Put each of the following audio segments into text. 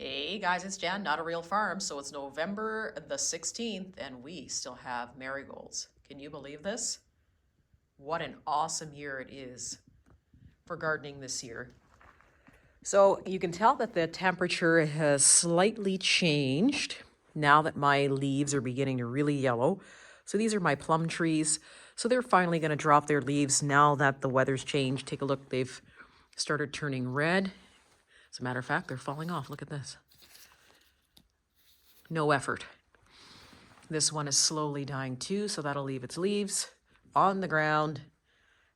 Hey guys, it's Jan, Not a Real Farm. So it's November the 16th and we still have marigolds. Can you believe this? What an awesome year it is for gardening this year. So you can tell that the temperature has slightly changed now that my leaves are beginning to really yellow. So these are my plum trees. So they're finally going to drop their leaves now that the weather's changed. Take a look, they've started turning red. As a matter of fact, they're falling off. Look at this. No effort. This one is slowly dying too, so that'll leave its leaves on the ground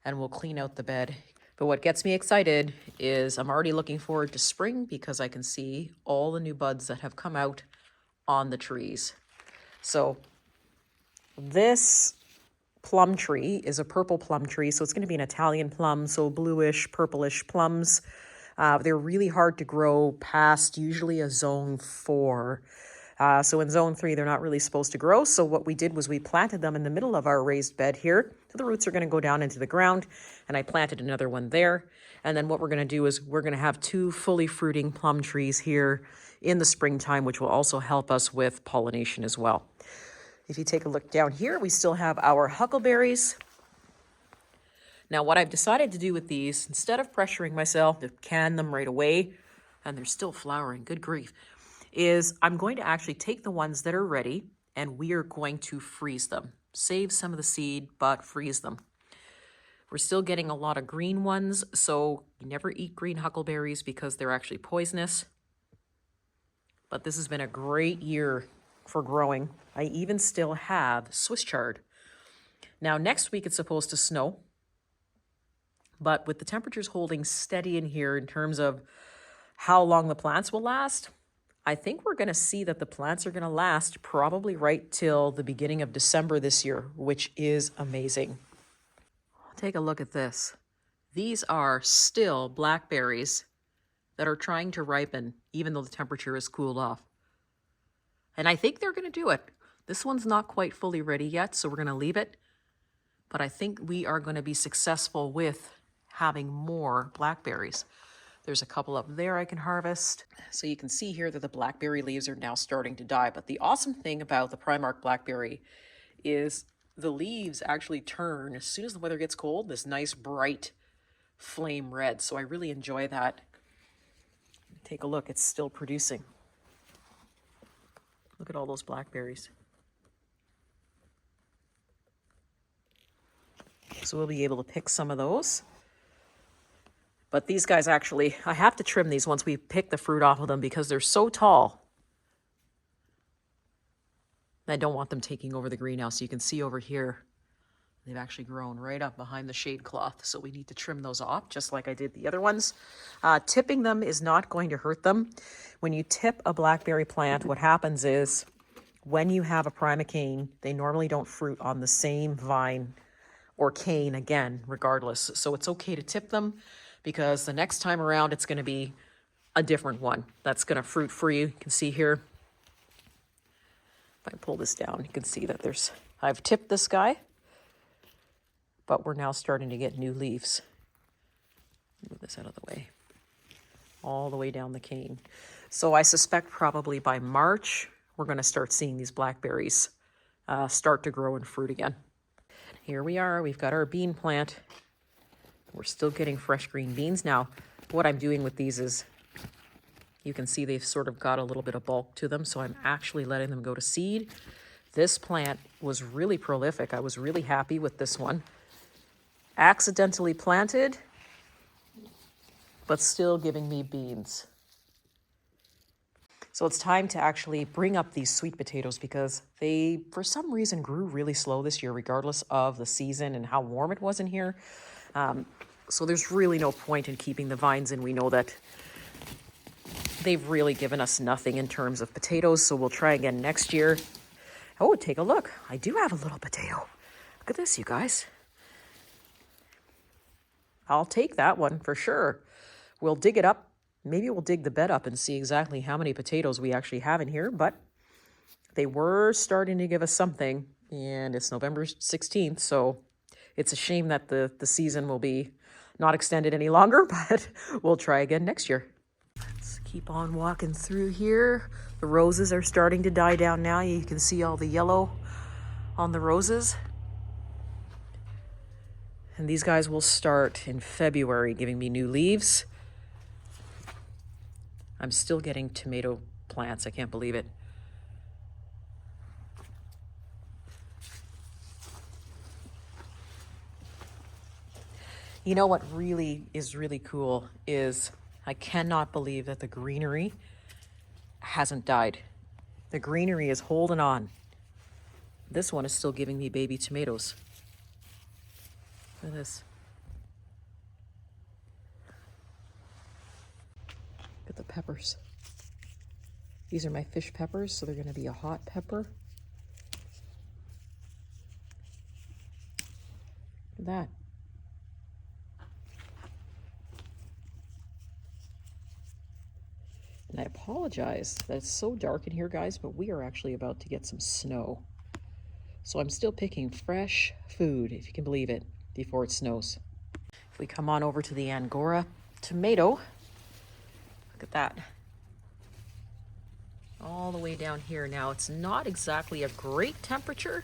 and we'll clean out the bed. But what gets me excited is I'm already looking forward to spring because I can see all the new buds that have come out on the trees. So this plum tree is a purple plum tree, so it's going to be an Italian plum, so bluish, purplish plums. They're really hard to grow past usually a zone 4. So in zone 3, they're not really supposed to grow. So what we did was we planted them in the middle of our raised bed here. So the roots are going to go down into the ground, and I planted another one there. And then what we're going to do is we're going to have 2 fully fruiting plum trees here in the springtime, which will also help us with pollination as well. If you take a look down here, we still have our huckleberries. Now what I've decided to do with these, instead of pressuring myself to can them right away, and they're still flowering, good grief, is I'm going to actually take the ones that are ready and we are going to freeze them. Save some of the seed, but freeze them. We're still getting a lot of green ones, so you never eat green huckleberries because they're actually poisonous. But this has been a great year for growing. I even still have Swiss chard. Now next week it's supposed to snow, but with the temperatures holding steady in here in terms of how long the plants will last, I think we're going to see that the plants are going to last probably right till the beginning of December this year, which is amazing. Take a look at this. These are still blackberries that are trying to ripen, even though the temperature has cooled off. And I think they're going to do it. This one's not quite fully ready yet, so we're going to leave it. But I think we are going to be successful with having more blackberries. There's a couple up there I can harvest. So you can see here that the blackberry leaves are now starting to die. But the awesome thing about the Primark blackberry is the leaves actually turn, as soon as the weather gets cold, this nice bright flame red. So I really enjoy that. Take a look, it's still producing. Look at all those blackberries. So we'll be able to pick some of those. But these guys actually, I have to trim these once we pick the fruit off of them because they're so tall. I don't want them taking over the greenhouse. You can see over here, they've actually grown right up behind the shade cloth. So we need to trim those off just like I did the other ones. Tipping them is not going to hurt them. When you tip a blackberry plant, what happens is when you have a primocane, they normally don't fruit on the same vine or cane again, regardless. So it's okay to tip them, because the next time around, it's going to be a different one that's going to fruit for you. You can see here, if I pull this down, you can see that I've tipped this guy, but we're now starting to get new leaves. Move this out of the way, all the way down the cane. So I suspect probably by March, we're going to start seeing these blackberries start to grow and fruit again. Here we are, we've got our bean plant. We're still getting fresh green beans. Now, what I'm doing with these is, you can see they've sort of got a little bit of bulk to them, so I'm actually letting them go to seed. This plant was really prolific. I was really happy with this one. Accidentally planted, but still giving me beans. So it's time to actually bring up these sweet potatoes because they, for some reason, grew really slow this year, regardless of the season and how warm it was in here. So there's really no point in keeping the vines in. We know that they've really given us nothing in terms of potatoes, so we'll try again next year. Oh, take a look. I do have a little potato. Look at this, you guys. I'll take that one for sure. We'll dig it up. Maybe we'll dig the bed up and see exactly how many potatoes we actually have in here, but they were starting to give us something, and it's November 16th, so it's a shame that the season will be not extended any longer, but we'll try again next year. Let's Keep on walking through here. The roses are starting to die down now. You can see all the yellow on the roses. And these guys will start in February, giving me new leaves. I'm still getting tomato plants. I can't believe it. You know what really is really cool is I cannot believe that the greenery hasn't died. The greenery is holding on. This one is still giving me baby tomatoes. Look at this. Look at the peppers. These are my fish peppers, so they're going to be a hot pepper. Look at that. And I apologize that it's so dark in here, guys, but we are actually about to get some snow. So I'm still picking fresh food, if you can believe it, before it snows. If we come on over to the Angora tomato, look at that. All the way down here. Now, it's not exactly a great temperature,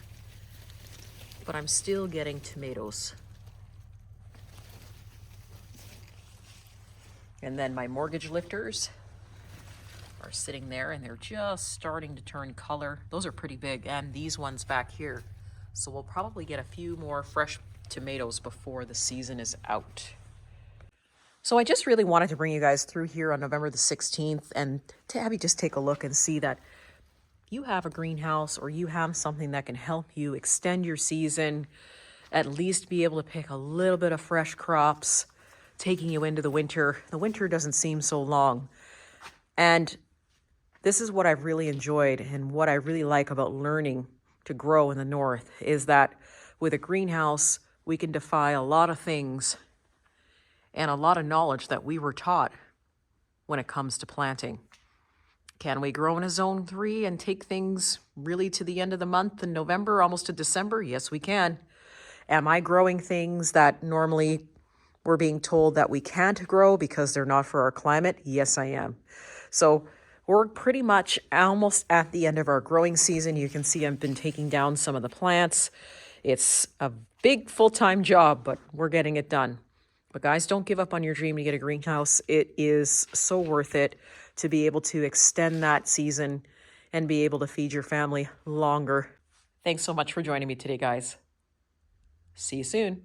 but I'm still getting tomatoes. And then my mortgage lifters are sitting there and they're just starting to turn color. Those are pretty big, and these ones back here. So we'll probably get a few more fresh tomatoes before the season is out. So I just really wanted to bring you guys through here on November the 16th and to have you just take a look and see that you have a greenhouse or you have something that can help you extend your season, at least be able to pick a little bit of fresh crops, taking you into the winter. The winter doesn't seem so long. And this is what I've really enjoyed and what I really like about learning to grow in the north is that with a greenhouse, we can defy a lot of things and a lot of knowledge that we were taught when it comes to planting. Can we grow in a zone 3 and take things really to the end of the month in November, almost to December? Yes, we can. Am I growing things that normally we're being told that we can't grow because they're not for our climate? Yes, I am. So we're pretty much almost at the end of our growing season. You can see I've been taking down some of the plants. It's a big full-time job, but we're getting it done. But guys, don't give up on your dream to get a greenhouse. It is so worth it to be able to extend that season and be able to feed your family longer. Thanks so much for joining me today, guys. See you soon.